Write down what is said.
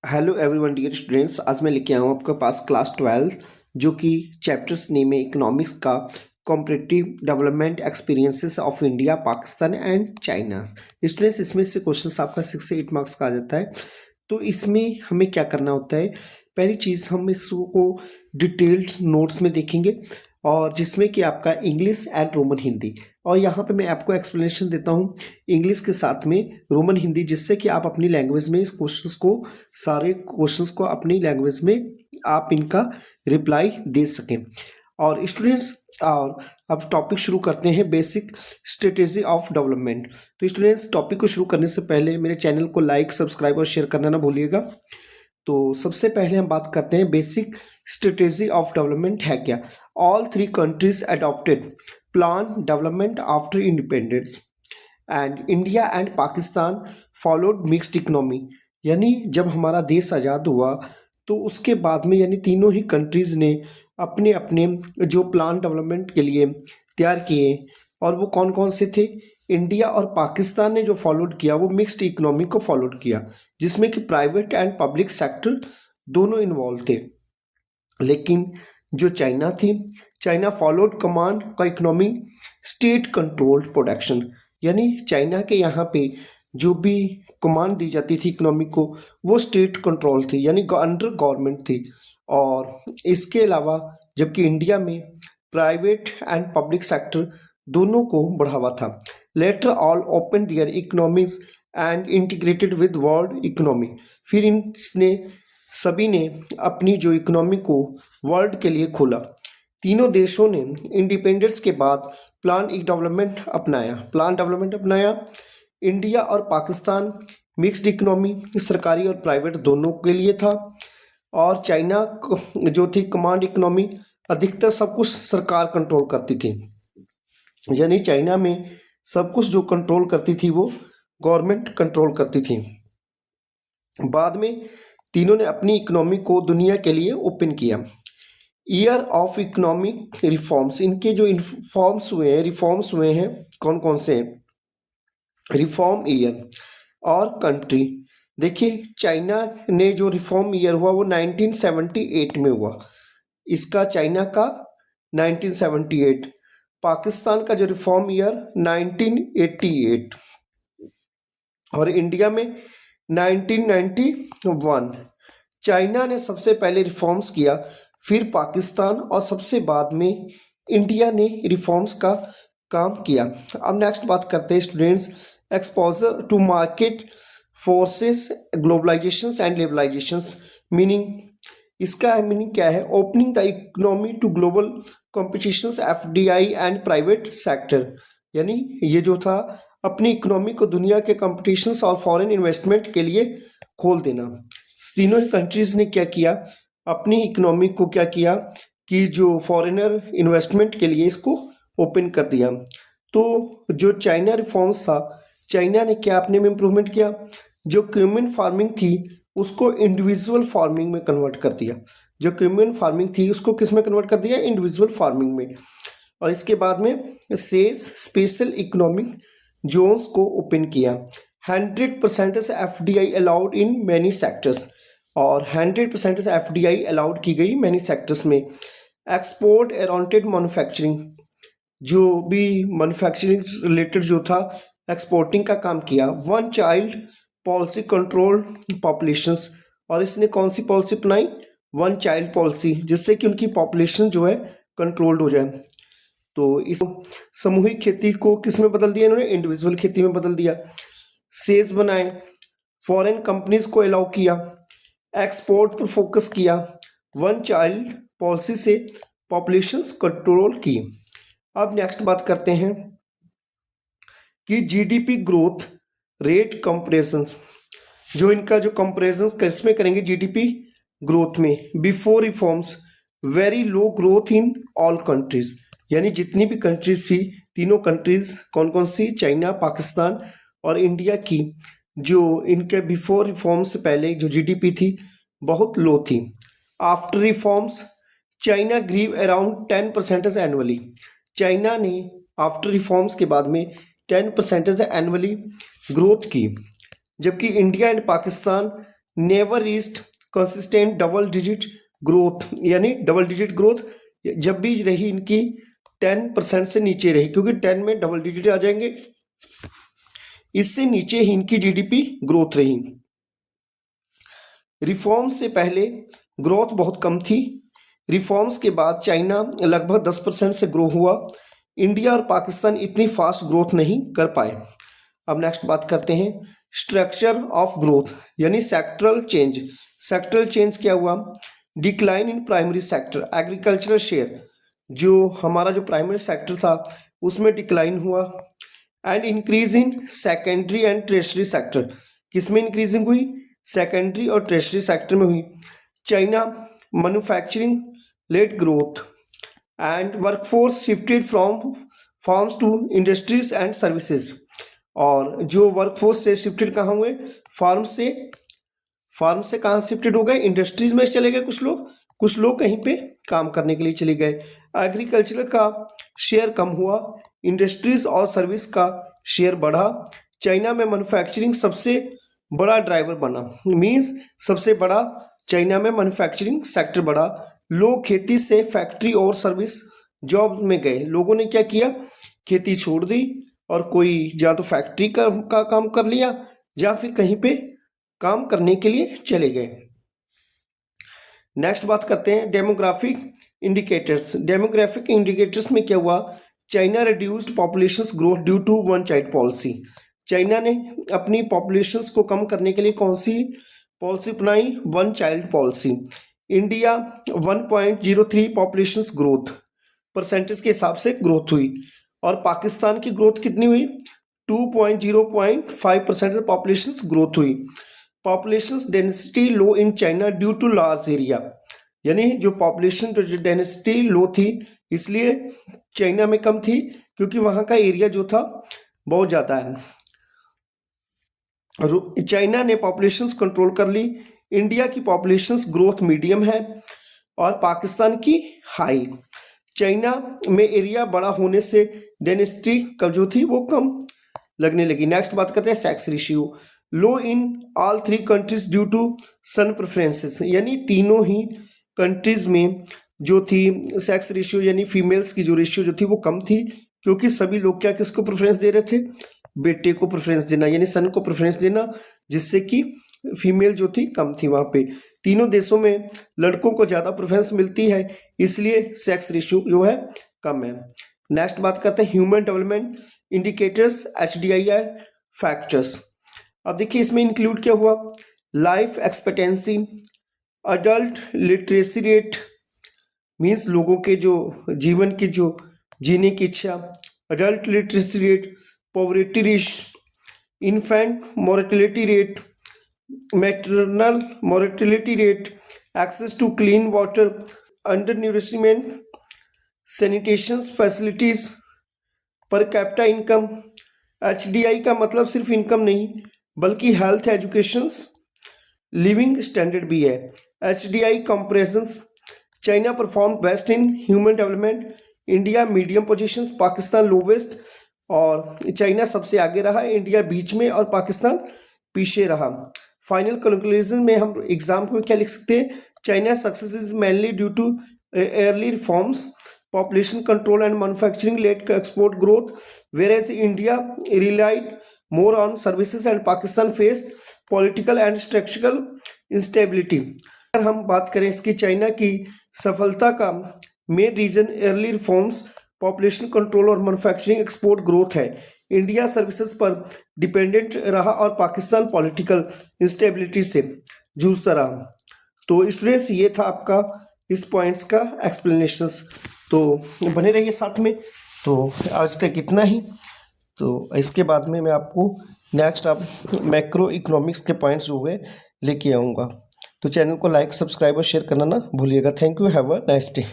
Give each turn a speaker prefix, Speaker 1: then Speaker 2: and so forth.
Speaker 1: Hello everyone dear students, आज मैं लेके आया हूँ आपके पास क्लास 12 जो कि चैप्टर्स नेम है इकोनॉमिक्स का competitive development experiences of India, Pakistan and China. Students, इसमें से क्वेश्चंस आपका 6 से 8 मार्क्स का आ जाता है। तो इसमें हमें क्या करना होता है, पहली चीज़ हम इसको डिटेल्ड नोट्स में देखेंगे और जिसमें कि आपका इंग्लिश एंड रोमन हिंदी, और यहाँ पे मैं आपको एक्सप्लेनेशन देता हूँ इंग्लिश के साथ में रोमन हिंदी, जिससे कि आप अपनी लैंग्वेज में इस क्वेश्चंस को सारे क्वेश्चंस को अपनी लैंग्वेज में आप इनका रिप्लाई दे सकें। और स्टूडेंट्स, और अब टॉपिक शुरू करते हैं, बेसिक स्ट्रेटेजी ऑफ डेवलपमेंट। तो स्टूडेंट्स, टॉपिक को शुरू करने से पहले मेरे चैनल को लाइक, सब्सक्राइब और शेयर करना ना भूलिएगा। तो सबसे पहले हम बात करते हैं बेसिक स्ट्रेटेजी ऑफ डेवलपमेंट है क्या। All three countries adopted plan development after independence and India and Pakistan followed mixed economy. यानी जब हमारा देश आज़ाद हुआ तो उसके बाद में यानी तीनों ही कंट्रीज़ ने अपने अपने जो प्लान डेवलपमेंट के लिए तैयार किए, और वो कौन कौन से थे। इंडिया और पाकिस्तान ने जो फॉलोड किया वो मिक्स्ड इकोनॉमी को फॉलोड किया, जिसमें कि प्राइवेट एंड पब्लिक सेक्टर दोनों इन्वॉल्व थे। लेकिन जो चाइना थी, चाइना फॉलोड कमांड का इकोनॉमी स्टेट कंट्रोल्ड प्रोडक्शन। यानी चाइना के यहाँ पे जो भी कमांड दी जाती थी इकोनॉमी को, वो स्टेट कंट्रोल थी, यानी अंडर गवर्नमेंट थी। और इसके अलावा जबकि इंडिया में प्राइवेट एंड पब्लिक सेक्टर दोनों को बढ़ावा था। Later all open their economies and integrated with world economy. फिर इसने सभी ने अपनी जो इकोनॉमी को वर्ल्ड के लिए खोला। तीनों देशों ने इंडिपेंडेंस के बाद प्लान डेवलपमेंट अपनाया। इंडिया और पाकिस्तान मिक्स्ड इकोनॉमी, सरकारी और प्राइवेट दोनों के लिए था। और चाइना जो थी कमांड इकोनॉमी, अधिकतर सब कुछ सरकार कंट्रोल करती थी, यानी चाइना में सब कुछ जो कंट्रोल करती थी वो गवर्नमेंट कंट्रोल करती थी। बाद में तीनों ने अपनी इकोनॉमी को दुनिया के लिए ओपन किया। ईयर ऑफ इकोनॉमिक रिफॉर्म्स, इनके जो रिफॉर्म्स हुए हैं कौन कौन से रिफॉर्म ईयर और कंट्री। देखिए, चाइना ने जो रिफॉर्म ईयर हुआ वो 1978 में हुआ, इसका चाइना का 1978। पाकिस्तान का जो रिफॉर्म ईयर 1988 और इंडिया में 1991। चाइना ने सबसे पहले रिफॉर्म्स किया, फिर पाकिस्तान और सबसे बाद में इंडिया ने रिफॉर्म्स का काम किया। अब नेक्स्ट बात करते हैं students, exposure to market forces, globalizations and liberalizations. Meaning, इसका मीनिंग क्या है, opening the economy to global competitions, FDI and private sector. यानी ये जो था अपनी इकोनॉमी को दुनिया के कॉम्पिटिशंस और फॉरेन इन्वेस्टमेंट के लिए खोल देना। तीनों ही कंट्रीज ने क्या किया, अपनी इकोनॉमी को क्या किया कि जो फॉरेनर इन्वेस्टमेंट के लिए इसको ओपन कर दिया। तो जो चाइना रिफॉर्म्स था, चाइना ने क्या अपने में इम्प्रूवमेंट किया, जो कम्युन फार्मिंग थी उसको इंडिविजुअल फार्मिंग में कन्वर्ट कर दिया। जो कम्युन फार्मिंग थी उसको किस में कन्वर्ट कर दिया, इंडिविजुअल फार्मिंग में। और इसके बाद में सेज स्पेशल इकोनॉमिक जोन्स को ओपन किया। 100% FDI allowed in many sectors, और 100% एफडीआई अलाउड की गई मैनी सेक्टर्स में। एक्सपोर्ट ओरिएंटेड मैन्युफैक्चरिंग, जो भी मैन्युफैक्चरिंग रिलेटेड जो था एक्सपोर्टिंग का काम किया। One child policy control populations, और इसने कौन सी पॉलिसी अपनाई, वन चाइल्ड पॉलिसी, जिससे कि उनकी पॉपुलेशन जो है कंट्रोल्ड हो जाए। तो इस सामूहिक खेती को किस में बदल दिया इन्होंने, इंडिविजुअल खेती में बदल दिया। सेज बनाए, फॉरेन कंपनीज को अलाउ किया, एक्सपोर्ट पर फोकस किया, वन चाइल्ड पॉलिसी से पॉपुलेशंस कंट्रोल की। अब नेक्स्ट बात करते हैं कि जीडीपी ग्रोथ रेट कंपैरिजन, जो इनका जो कंपैरिजन किसमें करेंगे, जीडीपी ग्रोथ में। Before reforms very low growth in all countries, यानी जितनी भी कंट्रीज थी, तीनों कंट्रीज कौन कौन सी, चाइना, पाकिस्तान और इंडिया की, जो इनके बिफोर रिफॉर्म से पहले जो जीडीपी थी बहुत लो थी। After reforms China grew around 10% annually. China ने आफ्टर रिफॉर्म्स के बाद में 10% एनुअली ग्रोथ की, जबकि India and Pakistan never reached consistent double digit growth, यानी डबल डिजिट ग्रोथ जब भी रही इनकी 10% से नीचे रही, क्योंकि 10 में डबल डिजिट आ जाएंगे, इससे नीचे ही इनकी जीडीपी ग्रोथ रही। रिफॉर्म्स से पहले ग्रोथ बहुत कम थी, रिफॉर्म्स के बाद चाइना लगभग 10% से ग्रो हुआ। इंडिया और पाकिस्तान इतनी फास्ट ग्रोथ नहीं कर पाए। अब नेक्स्ट बात करते हैं स्ट्रक्चर ऑफ ग्रोथ, यानी सेक्टरल चेंज। सेक्टरल चेंज क्या हुआ? Decline in primary sector, agricultural share, जो हमारा जो प्राइमरी सेक्टर था उसमें डिक्लाइन हुआ। And increase in secondary and tertiary sector, किसमें इंक्रीजिंग हुई? सेकेंडरी और टर्शियरी सेक्टर में हुई। China manufacturing led growth and workforce shifted from farms to industries and services, और जो वर्कफोर्स से शिफ्टेड कहाँ हुए? फार्म से कहाँ शिफ्टेड हो गए? इंडस्ट्रीज में चले गए कुछ लोग कहीं पे काम करने के लिए चले गए। एग्रीकल्चर का शेयर कम हुआ, इंडस्ट्रीज और सर्विस का शेयर बढ़ा। चाइना में मैन्युफैक्चरिंग सबसे बड़ा ड्राइवर बना, मींस सबसे बड़ा चाइना में मैन्युफैक्चरिंग सेक्टर बढ़ा। लोग खेती से फैक्ट्री और सर्विस जॉब में गए। लोगों ने क्या किया? खेती छोड़ दी और कोई या तो फैक्ट्री का काम कर लिया या फिर कहीं पे काम करने के लिए चले गए। नेक्स्ट बात करते हैं डेमोग्राफिक इंडिकेटर्स। डेमोग्राफिक इंडिकेटर्स में क्या हुआ? China reduced population growth due to one child policy. China ने अपनी पॉपुलेशंस को कम करने के लिए कौन सी पॉलिसी अपनाई? One child policy. India 1.03 population growth percentage के हिसाब से ग्रोथ हुई, और पाकिस्तान की ग्रोथ कितनी हुई? 2.05% पॉपुलेशन ग्रोथ हुई। Population density low in China due to large area, यानी जो पॉपुलेशन डेंसिटी लो थी इसलिए चाइना में कम थी, क्योंकि वहाँ का एरिया जो था बहुत ज़्यादा है। चाइना ने पॉपुलेशंस कंट्रोल कर ली। इंडिया की पॉपुलेशंस ग्रोथ मीडियम है और पाकिस्तान की हाई। चाइना में एरिया बड़ा होने से डेंसिटी जो थी वो कम लगने लगी। नेक्स्ट बात करते हैं sex ratio. Low in all three countries due to son preferences, यानी तीनों ही कंट्रीज में जो थी सेक्स रेशियो यानी फीमेल्स की जो रेशियो जो थी वो कम थी, क्योंकि सभी लोग क्या किसको प्रेफरेंस दे रहे थे? बेटे को प्रेफरेंस देना, यानी सन को प्रेफरेंस देना, जिससे कि फीमेल जो थी कम थी। वहाँ पे तीनों देशों में लड़कों को ज़्यादा प्रेफरेंस मिलती है, इसलिए सेक्स रेशियो जो है कम है। नेक्स्ट बात करते हैं human development indicators HDI factors. अब देखिए इसमें इंक्लूड क्या हुआ? Life expectancy, adult literacy rate, means लोगों के जो जीवन की जो जीने की इच्छा, adult literacy rate, poverty rate, infant mortality rate, maternal mortality rate, access to clean water, under nourishment, sanitation facilities, per capita income. HDI का मतलब सिर्फ इनकम नहीं बल्कि हेल्थ, एजुकेशन, लिविंग स्टैंडर्ड भी है। HDI comparisons, China perform best in human development, India medium positions, Pakistan lowest, और China सबसे आगे रहा, इंडिया बीच में और पाकिस्तान पीछे रहा। फाइनल कंक्लूजन में हम एग्जाम में क्या लिख सकते हैं? China success is mainly due to early reforms, population control and manufacturing led export growth, whereas India relied more on services and Pakistan faced political and structural instability। अगर हम बात करें इसकी चाइना की सफलता का main reason early reforms, population control और manufacturing export growth है। इंडिया सर्विसेज पर डिपेंडेंट रहा और पाकिस्तान पॉलिटिकल इंस्टेबिलिटी से जूझता रहा। तो स्टूडेंट्स ये था आपका इस पॉइंट्स का एक्सप्लेनेशंस, तो बने रहिए साथ में। तो आज तक इतना ही, तो इसके बाद में मैं आपको नेक्स्ट अब मैक्रो इकोनॉमिक्स के पॉइंट्स जो हुए लेके आऊँगा। तो चैनल को लाइक, सब्सक्राइब और शेयर करना ना भूलिएगा। Thank you, have a nice day.